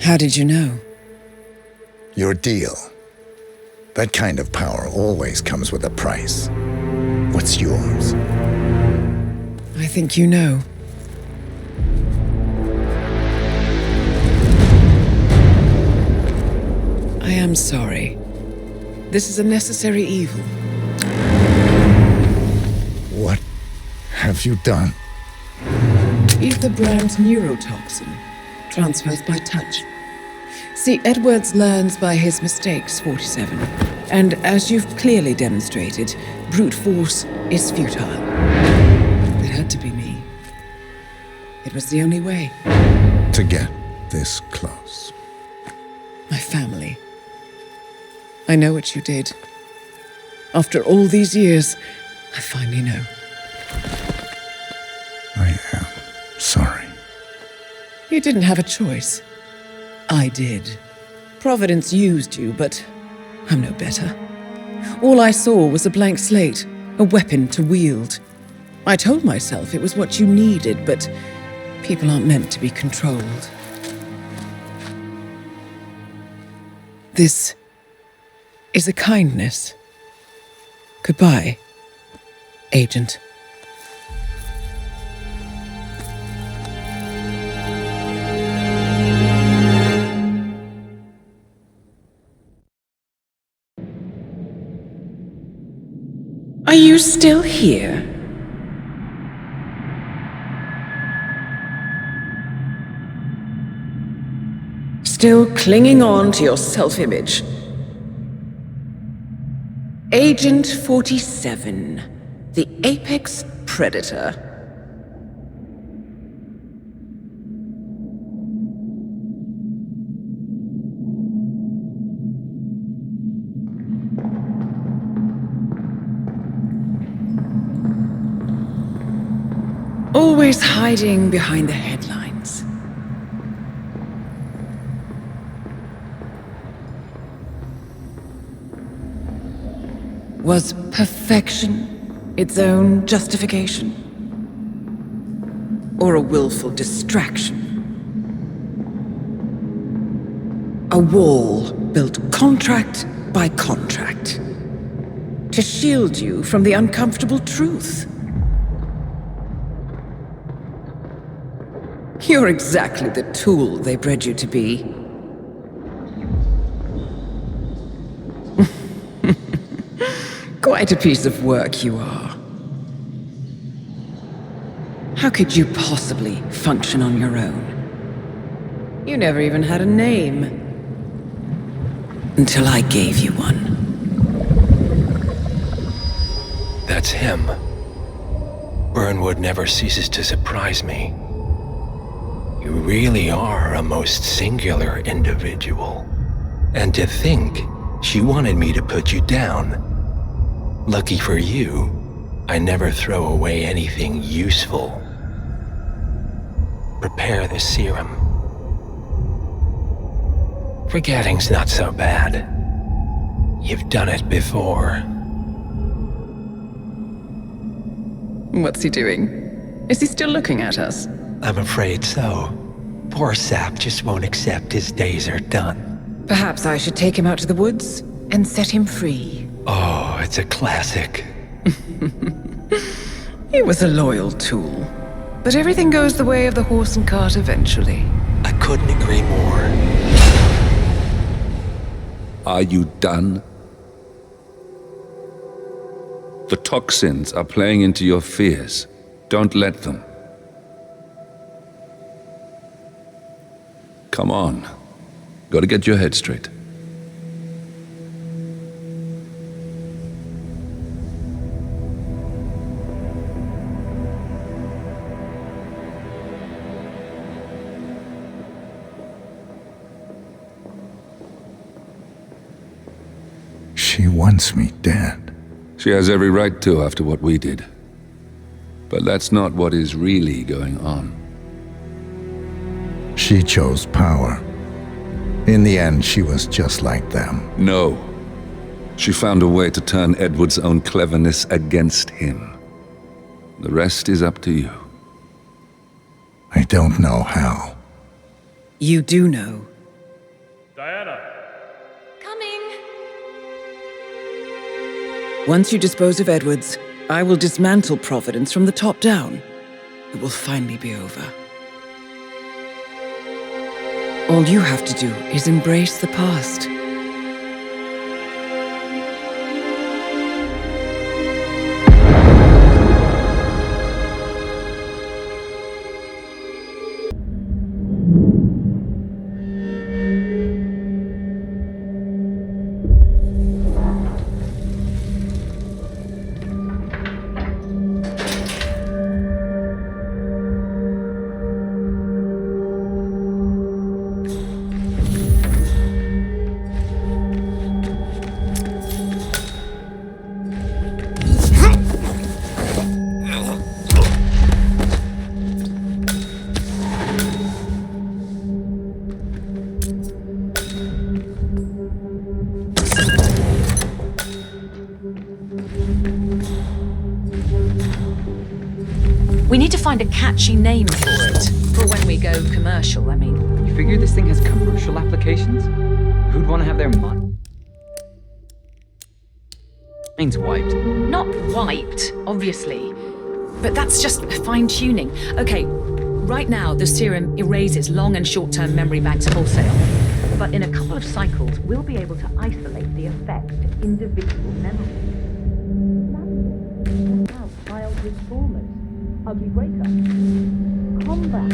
How did you know? Your deal. That kind of power always comes with a price. What's yours? I think you know. I am sorry. This is a necessary evil. What have you done? Ether brand neurotoxin transfers by touch. See, Edwards learns by his mistakes, 47. And as you've clearly demonstrated, brute force is futile. It had to be me. It was the only way. To get this close. My family. I know what you did. After all these years, I finally know. I am sorry. You didn't have a choice. I did. Providence used you, but I'm no better. All I saw was a blank slate, a weapon to wield. I told myself it was what you needed, but people aren't meant to be controlled. This is a kindness. Goodbye, Agent. Are you still here? Still clinging on to your self-image? Agent 47, the apex predator. Always hiding behind the headlines. Was perfection its own justification? Or a willful distraction? A wall built contract by contract to shield you from the uncomfortable truth. You're exactly the tool they bred you to be. Quite a piece of work you are. How could you possibly function on your own? You never even had a name. Until I gave you one. That's him. Burnwood never ceases to surprise me. You really are a most singular individual. And to think she wanted me to put you down. Lucky for you, I never throw away anything useful. Prepare the serum. Forgetting's not so bad. You've done it before. What's he doing? Is he still looking at us? I'm afraid so. Poor sap just won't accept his days are done. Perhaps I should take him out to the woods and set him free. Oh, it's a classic. He was a loyal tool. But everything goes the way of the horse and cart eventually. I couldn't agree more. Are you done? The toxins are playing into your fears. Don't let them. Come on. Gotta get your head straight. She wants me dead. She has every right to after what we did. But that's not what is really going on. She chose power. In the end, she was just like them. No. She found a way to turn Edward's own cleverness against him. The rest is up to you. I don't know how. You do know. Once you dispose of Edwards, I will dismantle Providence from the top down. It will finally be over. All you have to do is embrace the past. We need to find a catchy name for it. For when we go commercial, I mean. You figure this thing has commercial applications? Who'd want to have their mind's wiped? Not wiped, obviously. But that's just fine-tuning. Okay, right now the serum erases long and short-term memory banks wholesale. But in a couple of cycles, we'll be able to isolate the effects to individual memories. Now, childhood traumas, ugly breakup, combat.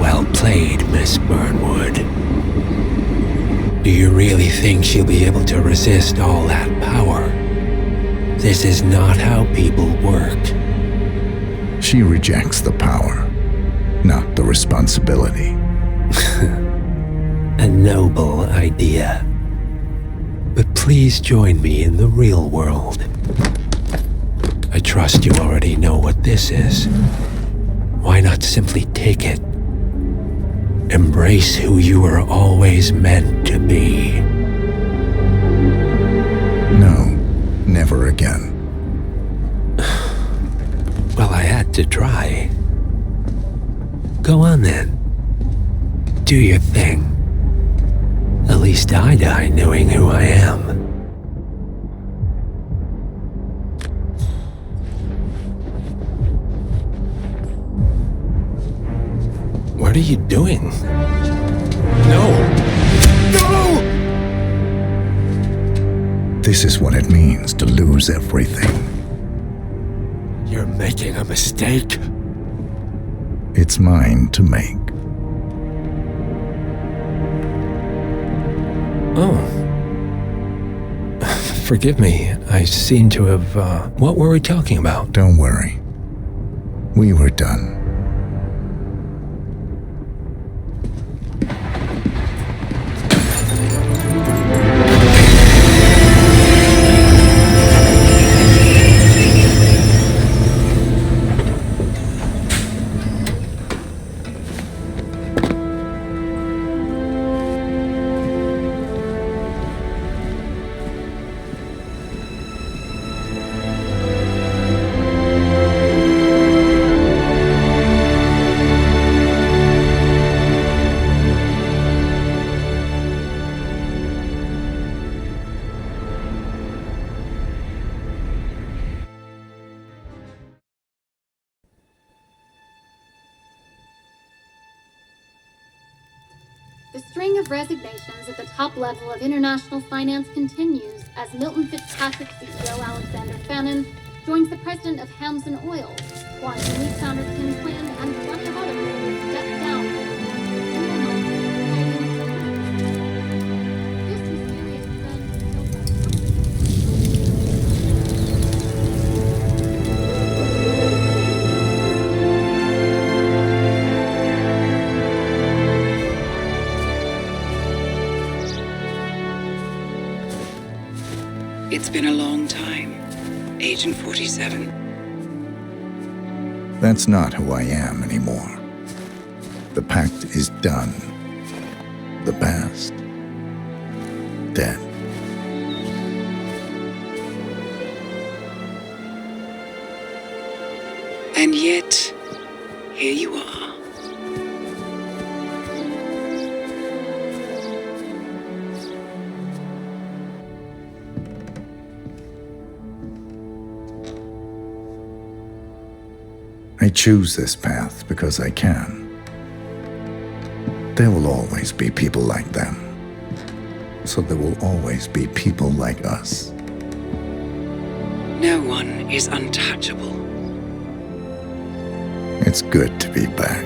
Well played, Miss Burnwood. Do you really think she'll be able to resist all that power? This is not how people work. She rejects the power, not the responsibility. A noble idea. But please join me in the real world. I trust you already know what this is. Why not simply take it? Embrace who you were always meant to be. No, never again. Well, I had to try. Go on then. Do your thing. At least I die knowing who I am. What are you doing? No! No! This is what it means to lose everything. You're making a mistake. It's mine to make. Oh. Forgive me. I seem to have, What were we talking about? Don't worry. We were done. The string of resignations at the top level of international finance continues as Milton Fitzpatrick CEO Alexander Fannin joins the president of Hamson Oil, Quantum Leap founder Tim Quinn, and plenty of other people step down. This mysterious trend is still It's been a long time, Agent 47. That's not who I am anymore. The pact is done. The past, dead. And yet, here you are. I choose this path because I can. There will always be people like them. So there will always be people like us. No one is untouchable. It's good to be back.